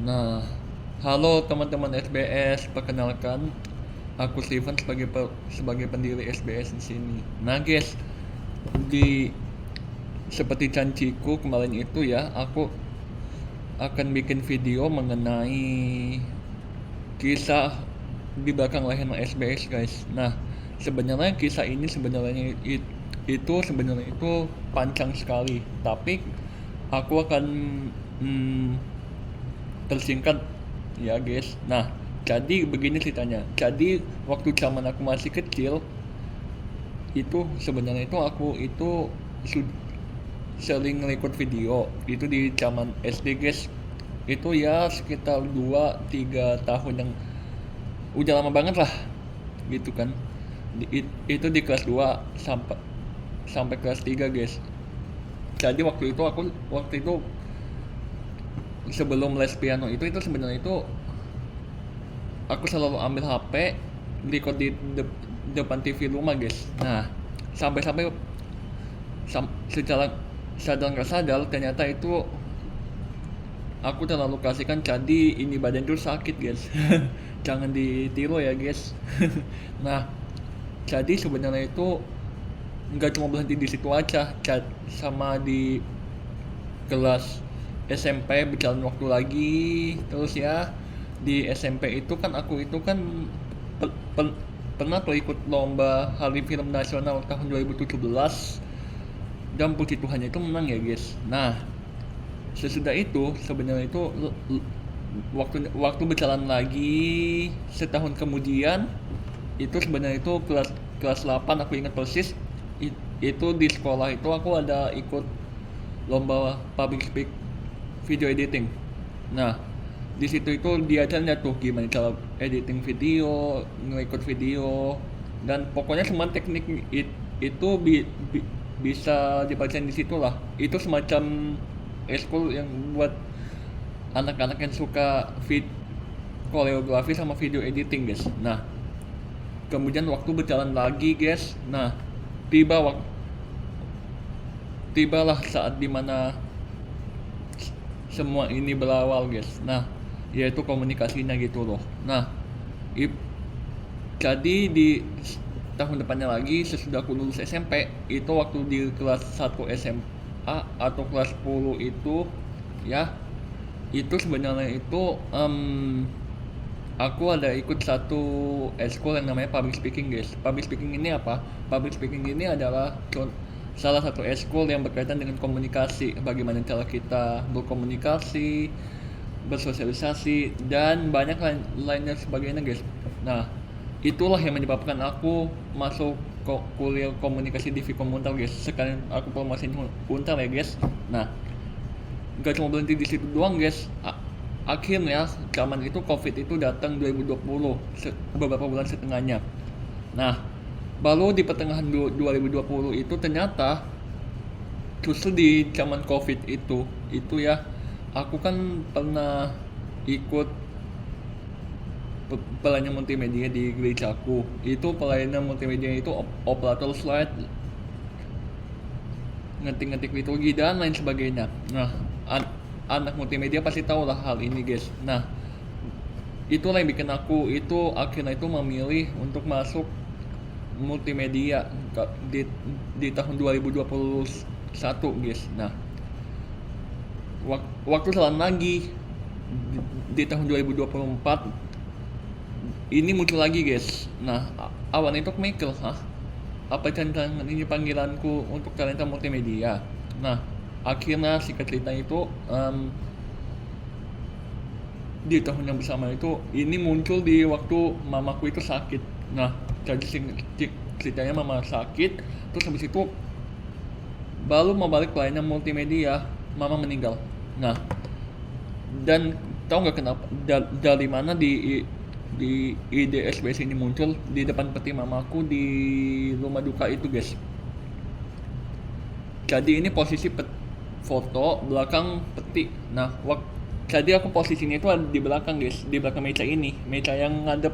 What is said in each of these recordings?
Nah, halo teman-teman SBS, perkenalkan aku Steven sebagai pendiri SBS di sini. Nah, guys, di seperti janjiku kemarin itu ya, aku akan bikin video mengenai kisah di belakang layar SBS, guys. Nah, sebenarnya kisah ini sebenarnya itu panjang sekali, tapi aku akan mm, tersingkat ya guys. Nah, jadi begini ceritanya. Jadi waktu zaman aku masih kecil itu sebenarnya itu aku itu sering ngeliput video itu di zaman SD guys. Itu ya sekitar 2-3 tahun yang udah lama banget lah gitu kan. Itu di kelas 2 sampai sampai kelas 3 guys. Jadi waktu itu sebelum les piano itu sebenarnya itu aku selalu ambil HP record di depan TV rumah guys. Nah, sampai-sampai secara sadar nggak sadar ternyata itu aku terlalu kasihkan, jadi ini badan tuh sakit guys. Jangan ditiru ya guys. Nah, jadi sebenarnya itu nggak cuma berhenti di situ aja, sama di kelas SMP berjalan waktu lagi terus ya. Di SMP itu kan aku itu kan pe- pe- pernah tuh ikut lomba Hari Film Nasional tahun 2017 dan puji Tuhan itu menang ya guys. Nah, sesudah itu sebenarnya itu waktu waktu berjalan lagi setahun kemudian itu sebenarnya itu kelas kelas 8 aku ingat persis. Itu di sekolah itu aku ada ikut lomba public speak video editing. Nah, di situ itu diajarnya tuh gimana cara editing video, ngikut video, dan pokoknya semua teknik itu bisa dipelajari di situ lah. Itu semacam eskul yang buat anak-anak yang suka koreografi sama video editing guys. Nah, kemudian waktu berjalan lagi guys. Nah, tiba waktu tibalah saat dimana semua ini berawal guys. Nah, yaitu komunikasinya gitu loh. Nah, jadi di tahun depannya lagi sesudah aku lulus SMP itu waktu di kelas 1 SMA atau kelas 10 itu ya, itu sebenarnya itu aku ada ikut satu eskul yang namanya public speaking guys. Public speaking ini apa? Public speaking ini adalah salah satu eskul yang berkaitan dengan komunikasi, bagaimana cara kita berkomunikasi, bersosialisasi, dan banyak lainnya sebagainya guys. Nah, itulah yang menyebabkan aku masuk kuliah komunikasi di Vkom Untar guys. Sekalian aku promosiin Untar ya guys. Nah, nggak cuma berhenti di situ doang guys. Akhirnya zaman itu covid itu datang 2020, beberapa bulan setengahnya. Nah, baru di pertengahan 2020 itu ternyata justru di zaman covid itu ya, aku kan pernah ikut pelayanan multimedia di gerejaku. Itu pelayanan multimedia itu operator slide, ngetik-ngetik liturgi dan lain sebagainya. Nah, anak multimedia pasti tahu lah hal ini guys. Nah, itulah yang bikin aku itu akhirnya itu memilih untuk masuk multimedia di, di tahun 2021 guys. Nah, waktu jalan lagi di tahun 2024 ini muncul lagi guys. Nah, awan itu mikir, apa jangan ini panggilanku untuk talenta multimedia. Nah, akhirnya singkat cerita itu di tahun yang bersama itu ini muncul di waktu mamaku itu sakit. Nah, jadi ceritanya mama sakit, terus habis itu baru mau balik pelayanan multimedia, mama meninggal. Nah, dan tahu nggak kenapa dari mana di ide SBS ini muncul di depan peti mamaku di rumah duka itu guys. Jadi ini posisi foto belakang peti. Nah, jadi aku posisinya itu ada di belakang guys, di belakang meja ini, meja yang ngadep,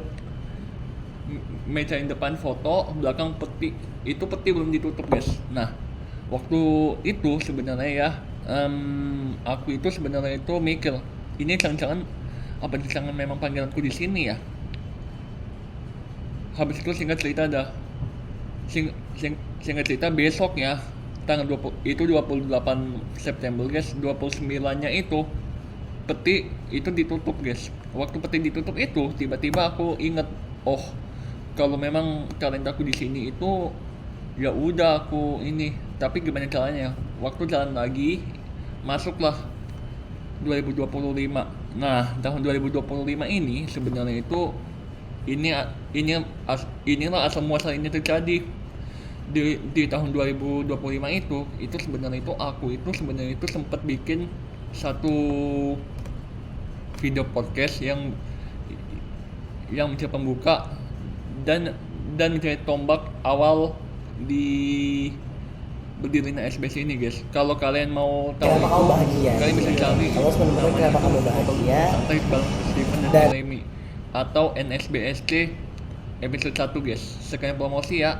meja yang depan foto, belakang peti. Itu peti belum ditutup guys. Nah, waktu itu sebenarnya ya, aku itu sebenarnya itu mikir, ini jangan-jangan apa jangan memang panggilanku di sini ya. Habis itu singkat cerita singkat cerita besoknya tanggal 20 itu 28 September guys, 29-nya itu peti itu ditutup guys. Waktu peti ditutup itu tiba-tiba aku inget, oh kalau memang talent aku di sini itu ya udah aku ini, tapi gimana caranya? Waktu jalan lagi masuklah 2025. Nah, tahun 2025 ini sebenarnya itu ini inilah asal muasal ini terjadi di tahun 2025 itu sebenarnya itu aku itu sebenarnya itu sempat bikin satu video podcast yang menjadi pembuka dan menjadi tombak awal di berdirinya SBS ini guys. Kalau kalian mau tahu Kenapa kamu itu, bahagia? kalian bisa cari Kamu harus menemukan namanya kenapa itu kamu Ngobrol bahagia. Santai bareng Steven dan Dan- Jeremy atau NSBSC episode 1 guys. Sekalian promosi ya,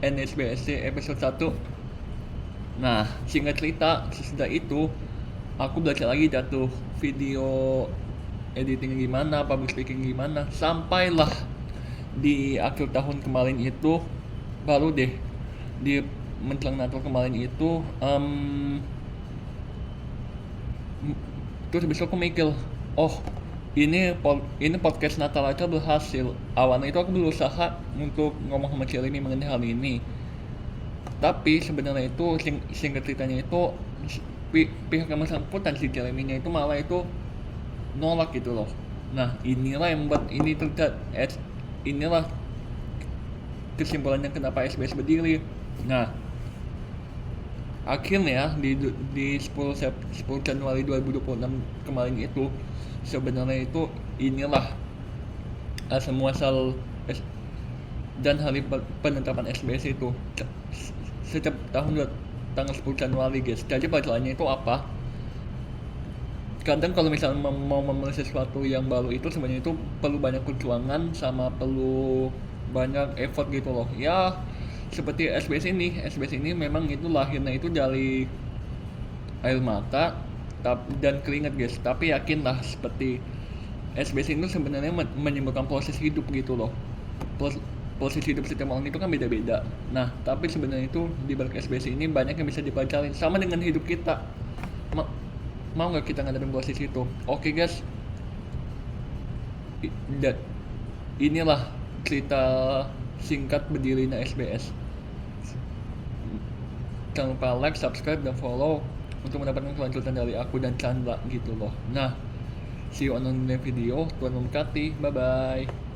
NSBSC episode 1. Nah, singkat cerita, sesudah itu aku belajar lagi jatuh video editing gimana, public speaking gimana, sampailah di akhir tahun kemarin itu baru deh di menjelang Natal kemarin itu terus besok aku mikir, oh ini podcast Natal aja berhasil. Awalnya itu aku berusaha untuk ngomong sama Jeremy mengenai hal ini, tapi sebenarnya itu singkat ceritanya itu pihak yang bersangkutan si Jeremy-nya itu malah itu nolak gitu loh. Nah inilah yang membuat ini terjadi, inilah kesimpulannya kenapa SBS berdiri. Nah akhirnya di 10 Januari 2026 kemarin itu sebenarnya itu inilah asal muasal dan hari penetapan SBS itu setiap tahun tanggal 10 Januari guys. Jadi pelajarannya itu apa? Kadang kalau misalnya mau memulai sesuatu yang baru itu sebenarnya itu perlu banyak perjuangan sama perlu banyak effort gitu loh ya. Seperti SBS ini memang itu lahirnya itu dari air mata dan keringat guys. Tapi yakinlah seperti SBS ini sebenarnya menyembuhkan proses hidup gitu loh. Proses hidup setiap orang itu kan beda-beda. Nah tapi sebenarnya itu di balik SBS ini banyak yang bisa dipelajari sama dengan hidup kita. Mau nggak kita ngadepin proses itu? Oke guys, inilah cerita singkat berdirinya SBS. Jangan lupa like, subscribe, dan follow untuk mendapatkan kelanjutan dari aku dan Chandra gitu loh. Nah, see you on the next video. Tuhan memberkati. Bye bye.